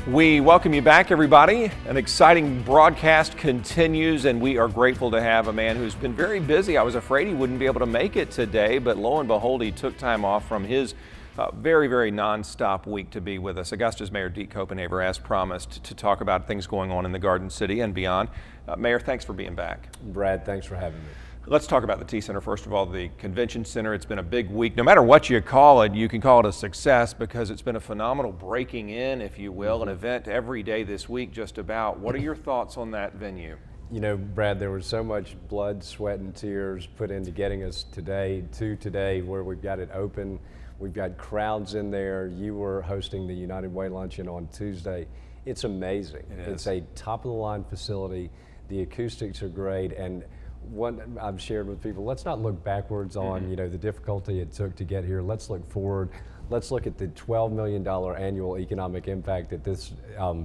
We welcome you back, everybody. An exciting broadcast continues, and we are grateful to have a man who's been very busy. I was afraid he wouldn't be able to make it today, but lo and behold, he took time off from his very non-stop week to be with us. Augusta Mayor Deke Copenhaver, as promised, to talk about things going on in the Garden City and beyond. Mayor, thanks for being back. Brad, thanks for having me. Let's talk about the T-Center. First of all, the convention center. It's been a big week. No matter what you call it, you can call it a success because it's been a phenomenal breaking in, if you will, an event every day this week just about. What are your thoughts on that venue? You know, Brad, there was so much blood, sweat, and tears put into getting us today where we've got it open. We've got crowds in there. You were hosting the United Way Luncheon on Tuesday. It's amazing. It's a top-of-the-line facility. The acoustics are great, and what I've shared with people, let's not look backwards on the difficulty it took to get here. Let's look forward. Let's look at the $12 million annual economic impact that this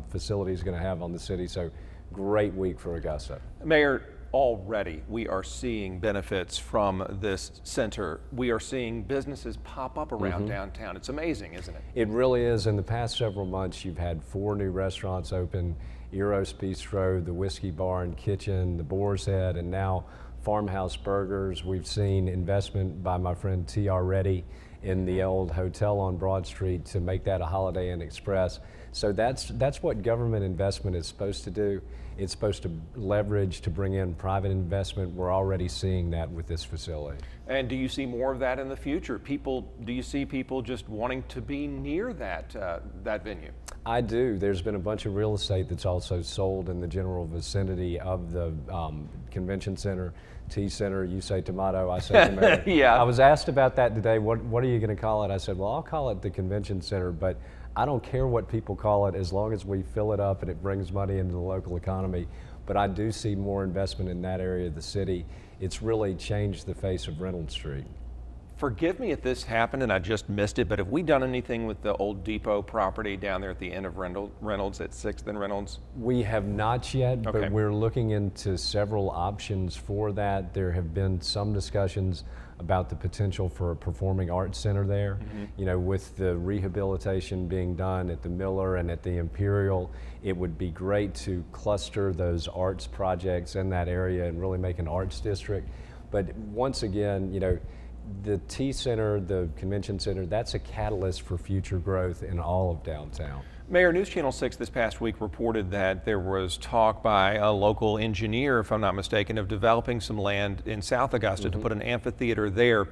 facility is going to have on the city. So great week for Augusta. Mayor, already we are seeing benefits from this center. We are seeing businesses pop up around downtown. It's amazing, isn't it? It really is. In the past several months, you've had 4 new restaurants open: Eros Bistro, the Whiskey Bar and Kitchen, the Boar's Head, and now Farmhouse Burgers. We've seen investment by my friend T.R. Reddy in the old hotel on Broad Street to make that a Holiday Inn Express. So that's what government investment is supposed to do. It's supposed to leverage to bring in private investment. We're already seeing that with this facility. And do you see more of that in the future? Do you see people just wanting to be near that venue? I do. There's been a bunch of real estate that's also sold in the general vicinity of the convention center, T-Center. You say tomato, I say tomato. Yeah. I was asked about that today. What are you going to call it? I said, well, I'll call it the convention center, but I don't care what people call it as long as we fill it up and it brings money into the local economy. But I do see more investment in that area of the city. It's really changed the face of Reynolds Street. Forgive me if this happened and I just missed it, but have we done anything with the old depot property down there at the end of Reynolds at 6th and Reynolds? We have not yet, but we're looking into several options for that. There have been some discussions about the potential for a performing arts center there. You know, with the rehabilitation being done at the Miller and at the Imperial, it would be great to cluster those arts projects in that area and really make an arts district. But once again, the T-Center, the convention center, that's a catalyst for future growth in all of downtown. Mayor, News Channel 6 this past week reported that there was talk by a local engineer, if I'm not mistaken, of developing some land in South Augusta to put an amphitheater there.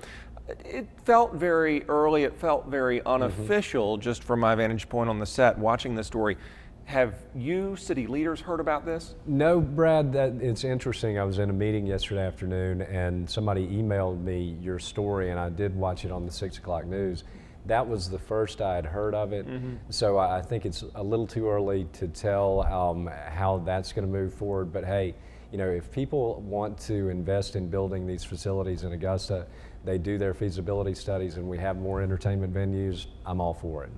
It felt very early, it felt very unofficial, just from my vantage point on the set watching the story. Have you, city leaders, heard about this? No, Brad, it's interesting. I was in a meeting yesterday afternoon and somebody emailed me your story, and I did watch it on the 6 o'clock news. That was the first I had heard of it. So I think it's a little too early to tell how that's going to move forward. But hey, if people want to invest in building these facilities in Augusta, they do their feasibility studies and we have more entertainment venues, I'm all for it.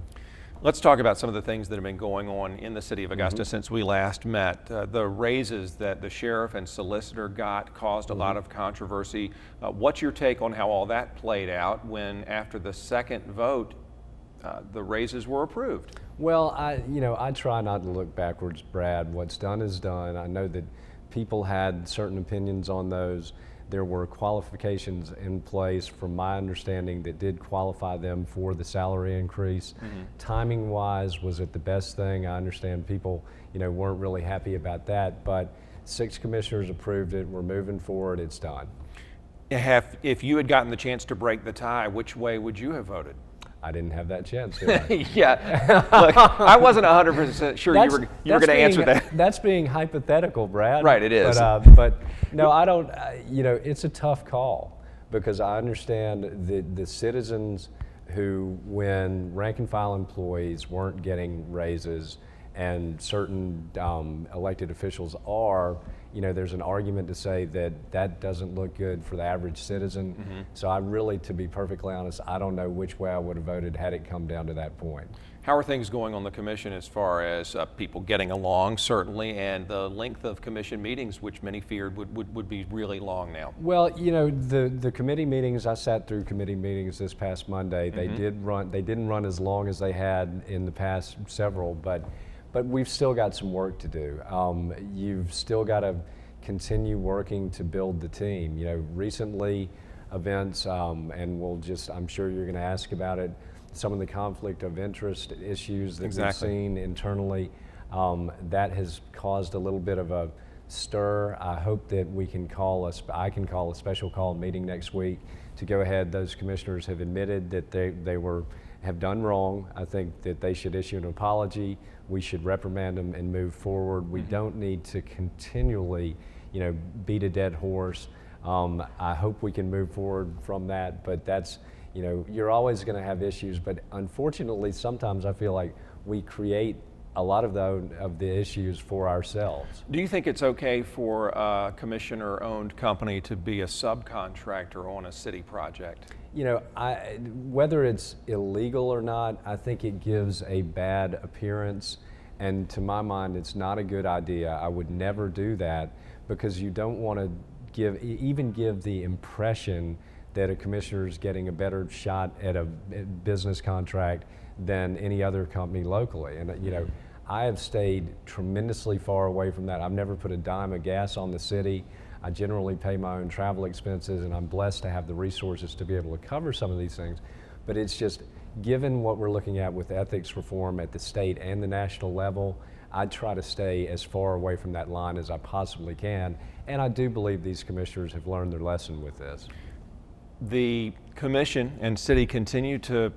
Let's talk about some of the things that have been going on in the city of Augusta since we last met. The raises that the sheriff and solicitor got caused a lot of controversy. What's your take on how all that played out when, after the second vote, the raises were approved? Well, I try not to look backwards, Brad. What's done is done. I know that people had certain opinions on those. There were qualifications in place, from my understanding, that did qualify them for the salary increase. Timing-wise, was it the best thing? I understand people, weren't really happy about that, but 6 commissioners approved it. We're moving forward. It's done. If you had gotten the chance to break the tie, which way would you have voted? I didn't have that chance, did I? Yeah. Look, I wasn't 100% sure you were going to answer that. That's being hypothetical, Brad. Right, it is. But no, I don't, it's a tough call because I understand the citizens who, when rank and file employees weren't getting raises and certain elected officials are, there's an argument to say that that doesn't look good for the average citizen. So I really, to be perfectly honest, I don't know which way I would have voted had it come down to that point. How are things going on the commission as far as people getting along, certainly, and the length of commission meetings, which many feared would be really long now? Well, the committee meetings, I sat through committee meetings this past Monday. They didn't run as long as they had in the past several, but but we've still got some work to do. You've still got to continue working to build the team. You know, recently events, and I'm sure you're going to ask about it, some of the conflict of interest issues that we've seen internally, that has caused a little bit of a stir. I hope that I can call a special call meeting next week to go ahead. Those commissioners have admitted that they have done wrong. I think that they should issue an apology. We should reprimand them and move forward. We don't need to continually, you know, beat a dead horse. I hope we can move forward from that, but that's, you know, you're always going to have issues, but unfortunately sometimes I feel like we create a lot of the issues for ourselves. Do you think it's okay for a commissioner-owned company to be a subcontractor on a city project? You know, whether it's illegal or not, I think it gives a bad appearance, and to my mind, it's not a good idea. I would never do that because you don't want to give the impression that a commissioner is getting a better shot at a business contract than any other company locally. And you know, I have stayed tremendously far away from that. I've never put a dime of gas on the city. I generally pay my own travel expenses, and I'm blessed to have the resources to be able to cover some of these things. But it's just, given what we're looking at with ethics reform at the state and the national level, I try to stay as far away from that line as I possibly can. And I do believe these commissioners have learned their lesson with this. The commission and city continue to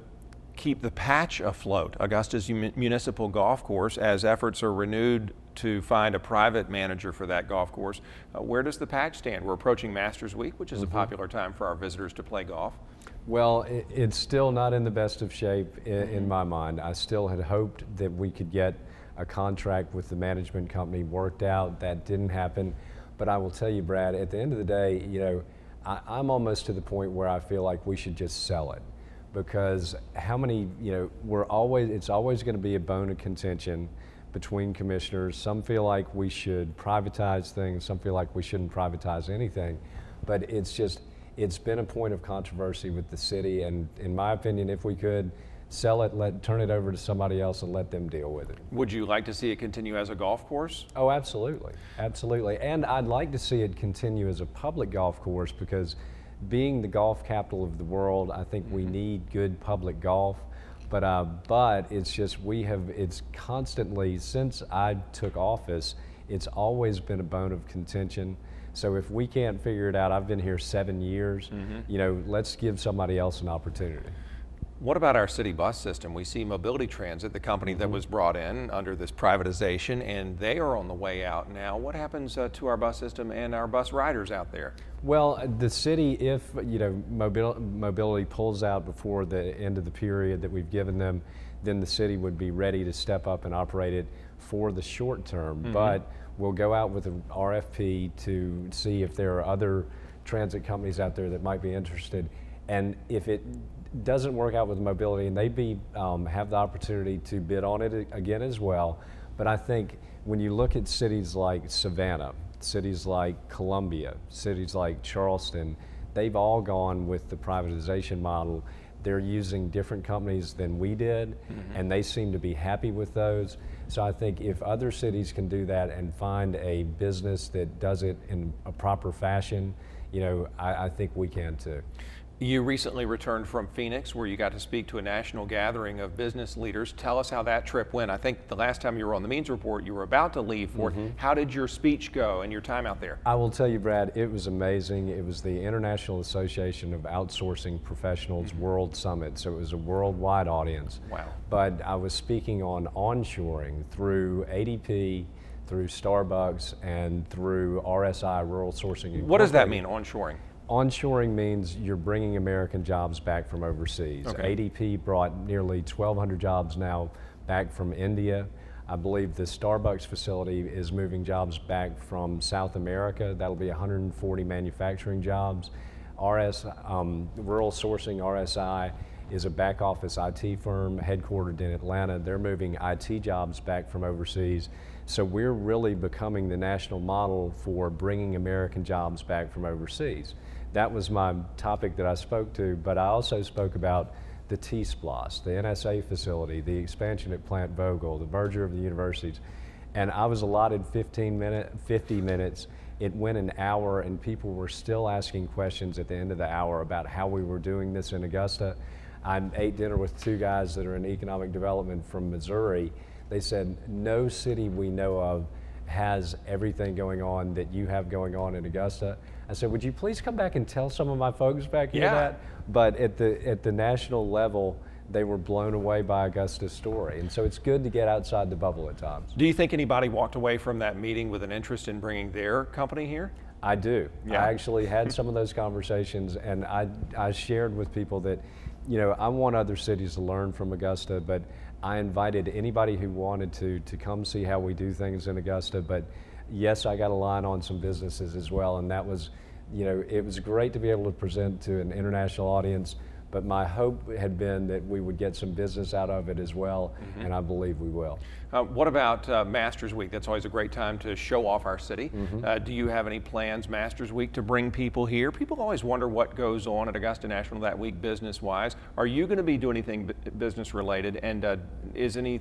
keep the patch afloat, Augusta's municipal golf course, as efforts are renewed to find a private manager for that golf course. Where does the patch stand? We're approaching Masters Week, which is a popular time for our visitors to play golf. Well, it's still not in the best of shape in my mind. I still had hoped that we could get a contract with the management company worked out. That didn't happen. But I will tell you, Brad, at the end of the day, you know, I'm almost to the point where I feel like we should just sell it, because how many, you know, it's always going to be a bone of contention between commissioners. Some feel like we should privatize things, some feel like we shouldn't privatize anything, but it's been a point of controversy with the city, and in my opinion, if we could sell it, turn it over to somebody else and let them deal with it. Would you like to see it continue as a golf course? Oh, absolutely, absolutely. And I'd like to see it continue as a public golf course, because being the golf capital of the world, I think we need good public golf. But it's just, it's constantly, since I took office, it's always been a bone of contention. So if we can't figure it out, I've been here 7 years, you know, let's give somebody else an opportunity. What about our city bus system? We see Mobility Transit, the company that was brought in under this privatization, and they are on the way out now. What happens to our bus system and our bus riders out there? Well, the city, if, you know, mobility pulls out before the end of the period that we've given them, then the city would be ready to step up and operate it for the short term. But we'll go out with an RFP to see if there are other transit companies out there that might be interested. And if it doesn't work out with mobility, and they'd have the opportunity to bid on it again as well. But I think when you look at cities like Savannah, cities like Columbia, cities like Charleston, they've all gone with the privatization model. They're using different companies than we did, and they seem to be happy with those. So I think if other cities can do that and find a business that does it in a proper fashion, you know, I think we can too. You recently returned from Phoenix, where you got to speak to a national gathering of business leaders. Tell us how that trip went. I think the last time you were on the Means Report, you were about to leave for it. How did your speech go and your time out there? I will tell you, Brad, it was amazing. It was the International Association of Outsourcing Professionals World Summit, so it was a worldwide audience. Wow. But I was speaking on onshoring through ADP, through Starbucks, and through RSI, Rural Sourcing. What does that mean, onshoring? Onshoring means you're bringing American jobs back from overseas. Okay. ADP brought nearly 1,200 jobs now back from India. I believe the Starbucks facility is moving jobs back from South America. That'll be 140 manufacturing jobs. Rural Sourcing, RSI, is a back office IT firm headquartered in Atlanta. They're moving IT jobs back from overseas. So we're really becoming the national model for bringing American jobs back from overseas. That was my topic that I spoke to, but I also spoke about the T-Splosh, the NSA facility, the expansion at Plant Vogel, the merger of the universities. And I was allotted 50 minutes. It went an hour, and people were still asking questions at the end of the hour about how we were doing this in Augusta. I ate dinner with two guys that are in economic development from Missouri. They said, no city we know of has everything going on that you have going on in Augusta. I said, would you please come back and tell some of my folks back here that? But at the national level, they were blown away by Augusta's story. And so it's good to get outside the bubble at times. Do you think anybody walked away from that meeting with an interest in bringing their company here? I do. Yeah. I actually had some of those conversations, and I shared with people that, you know, I want other cities to learn from Augusta, but I invited anybody who wanted to come see how we do things in Augusta. But yes, I got a line on some businesses as well, and that was, you know, it was great to be able to present to an international audience, but my hope had been that we would get some business out of it as well, and I believe we will. What about Masters Week? That's always a great time to show off our city. Do you have any plans, Masters Week, to bring people here? People always wonder what goes on at Augusta National that week business-wise. Are you going to be doing anything business-related, and is any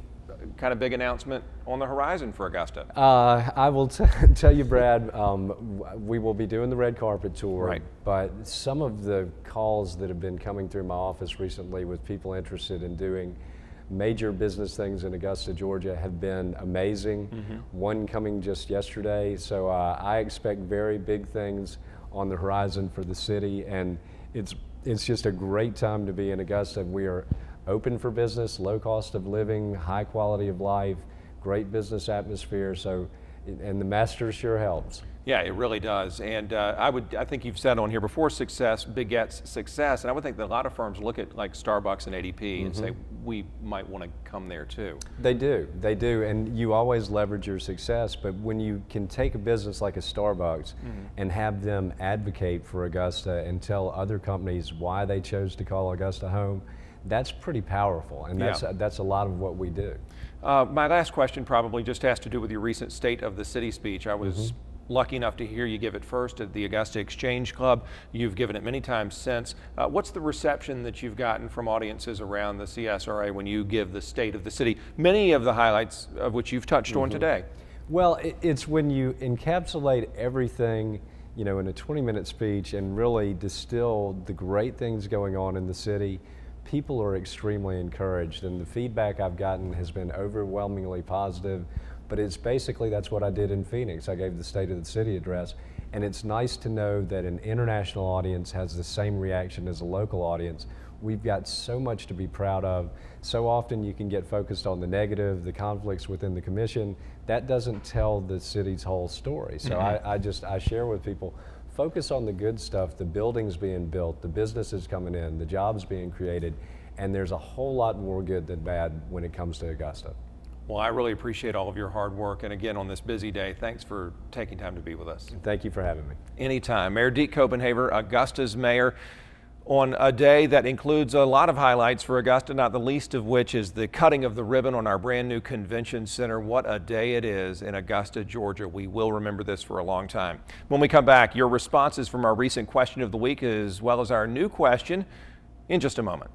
kind of big announcement on the horizon for Augusta? I will tell you, Brad, we will be doing the red carpet tour, but some of the calls that have been coming through my office recently with people interested in doing major business things in Augusta, Georgia have been amazing. One coming just yesterday, so I expect very big things on the horizon for the city, and it's just a great time to be in Augusta. We are open for business, low cost of living, high quality of life, great business atmosphere. So, and the Masters sure helps. Yeah, it really does. And I think you've said on here before, success begets success. And I would think that a lot of firms look at like Starbucks and ADP and say, we might want to come there too. They do. And you always leverage your success, but when you can take a business like a Starbucks and have them advocate for Augusta and tell other companies why they chose to call Augusta home, that's pretty powerful, and that's a lot of what we do. My last question probably just has to do with your recent State of the City speech. I was lucky enough to hear you give it first at the Augusta Exchange Club. You've given it many times since. What's the reception that you've gotten from audiences around the CSRA when you give the State of the City, many of the highlights of which you've touched on today? Well, it's when you encapsulate everything, you know, in a 20-minute speech and really distill the great things going on in the city. People are extremely encouraged, and the feedback I've gotten has been overwhelmingly positive, but it's basically, that's what I did in Phoenix. I gave the State of the City address, and it's nice to know that an international audience has the same reaction as a local audience. We've got so much to be proud of. So often you can get focused on the negative, the conflicts within the commission. That doesn't tell the city's whole story. So I share with people, focus on the good stuff, the buildings being built, the businesses coming in, the jobs being created, and there's a whole lot more good than bad when it comes to Augusta. Well, I really appreciate all of your hard work, and again, on this busy day, thanks for taking time to be with us. Thank you for having me. Anytime. Mayor Deke Copenhaver, Augusta's mayor, on a day that includes a lot of highlights for Augusta, not the least of which is the cutting of the ribbon on our brand new convention center. What a day it is in Augusta, Georgia. We will remember this for a long time. When we come back, your responses from our recent question of the week, as well as our new question, in just a moment.